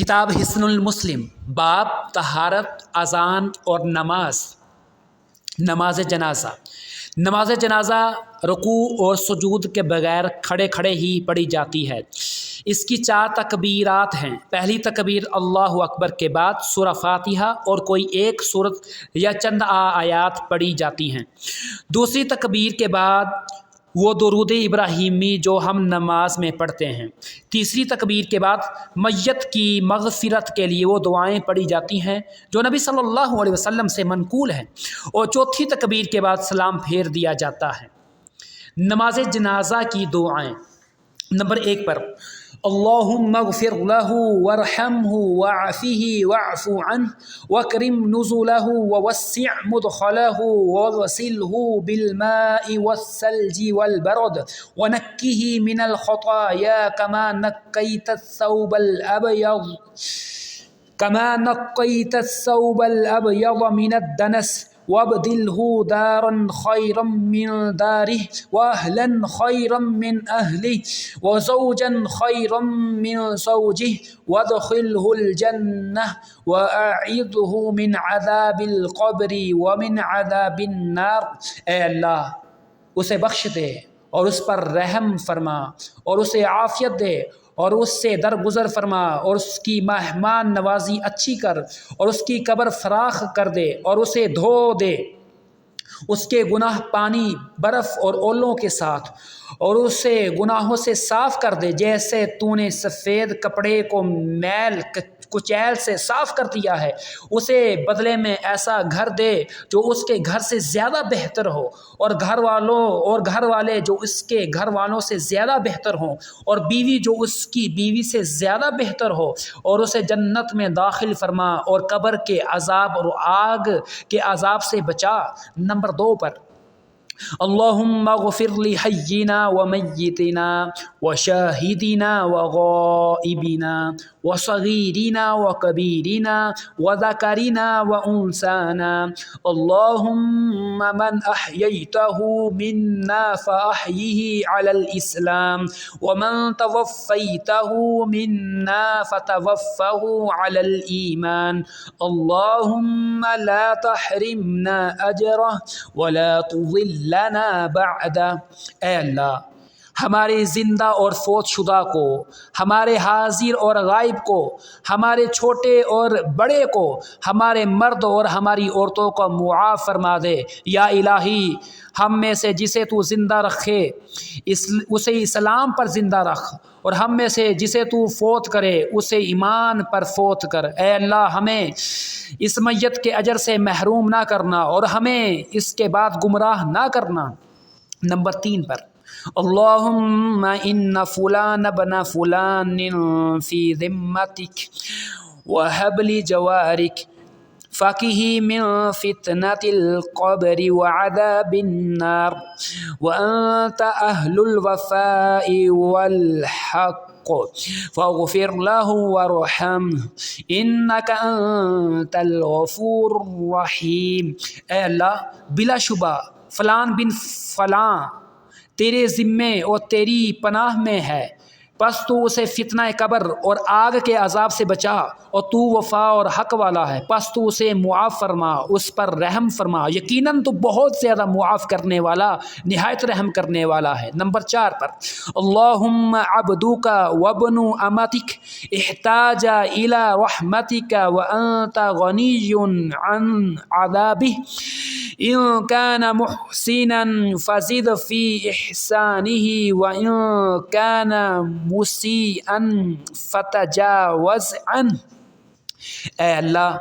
کتاب حسن المسلم، باب طہارت، اذان اور نماز جنازہ۔ نماز جنازہ رکوع اور سجود کے بغیر کھڑے کھڑے ہی پڑھی جاتی ہے۔ اس کی 4 تکبیرات ہیں۔ پہلی تکبیر اللہ اکبر کے بعد سورہ فاتحہ اور کوئی ایک سورت یا چند آیات پڑھی جاتی ہیں۔ دوسری تکبیر کے بعد وہ درود ابراہیمی جو ہم نماز میں پڑھتے ہیں۔ تیسری تکبیر کے بعد میت کی مغفرت کے لیے وہ دعائیں پڑھی جاتی ہیں جو نبی صلی اللہ علیہ وسلم سے منقول ہیں، اور چوتھی تکبیر کے بعد سلام پھیر دیا جاتا ہے۔ نماز جنازہ کی دعائیں۔ نمبر 1 پر اللہم اغفر لہ وارحمہ وعافہ واعف عنہ واکرم نزلہ ووسع مدخلہ واغسلہ بالماء والثلج والبرد ونکہ من الخطایا كما نقیت الثوب الابیض من الدنس وابدلہ دارا خیرا من دارہ واہلا خیرا من اہلہ وزوجا خیرا من زوجہ وادخلہ الجنہ واعذہ من عذاب القبر ومن عذاب النار۔ اے اللہ اسے بخش دے اور اس پر رحم فرما اور اسے عافیت دے اور اس سے درگزر فرما اور اس کی مہمان نوازی اچھی کر اور اس کی قبر فراخ کر دے اور اسے دھو دے اس کے گناہ پانی، برف اور اولوں کے ساتھ، اور اسے گناہوں سے صاف کر دے جیسے تو نے سفید کپڑے کو میل کچیل سے صاف کر دیا ہے۔ اسے بدلے میں ایسا گھر دے جو اس کے گھر سے زیادہ بہتر ہو، اور گھر والے جو اس کے گھر والوں سے زیادہ بہتر ہوں، اور بیوی جو اس کی بیوی سے زیادہ بہتر ہو، اور اسے جنت میں داخل فرما اور قبر کے عذاب اور آگ کے عذاب سے بچا۔ نمبر 2 پر اللہم اغفر لحینا ومیتنا وشاہدنا وغائبنا وصغیرنا وکبیرنا وذکرنا وانثانا اللہم من احییتہ منا فاحیہ علی الاسلام ومن توفیتہ منا فتوفہ علی الایمان اللہم لا تحرمنا اجرہ ولا تضلنا بعدہ۔ اے اللہ ہمارے زندہ اور فوت شدہ کو، ہمارے حاضر اور غائب کو، ہمارے چھوٹے اور بڑے کو، ہمارے مرد اور ہماری عورتوں کو معاف فرما دے۔ یا الہی ہم میں سے جسے تو زندہ رکھے اسے اسلام پر زندہ رکھ، اور ہم میں سے جسے تو فوت کرے اسے ایمان پر فوت کر۔ اے اللہ ہمیں اس میت کے اجر سے محروم نہ کرنا اور ہمیں اس کے بعد گمراہ نہ کرنا۔ نمبر 3 پر اللہم ان فلان ابن فلان فی ذمتک وہب لجوارک فقہ من فتنة القبر وعذاب النار وانت اہل الوفاء والحق فاغفر له وارحمه انك انت الغفور الرحیم۔ اے اللہ بلا شبہ فلان بن فلان تیرے ذمے اور تیری پناہ میں ہے، پس تو اسے فتنہ قبر اور آگ کے عذاب سے بچا، اور تو وفا اور حق والا ہے، پس تو اسے معاف فرما، اس پر رحم فرما، یقیناً تو بہت زیادہ معاف کرنے والا، نہایت رحم کرنے والا ہے۔ نمبر 4 پر اللہم عبدک وابن امتک احتاج الی رحمتک وانت غنی عن عذابہ ان کان محسنا فزد فی احسانہ وان کان مسیئا فتجاوز عنہ۔ اے اللہ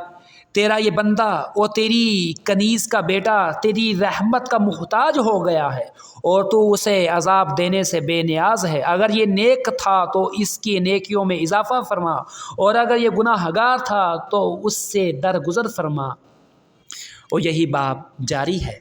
تیرا یہ بندہ اور تیری کنیز کا بیٹا تیری رحمت کا محتاج ہو گیا ہے، اور تو اسے عذاب دینے سے بے نیاز ہے۔ اگر یہ نیک تھا تو اس کی نیکیوں میں اضافہ فرما، اور اگر یہ گناہ گار تھا تو اس سے درگزر فرما۔ اور یہی باب جاری ہے۔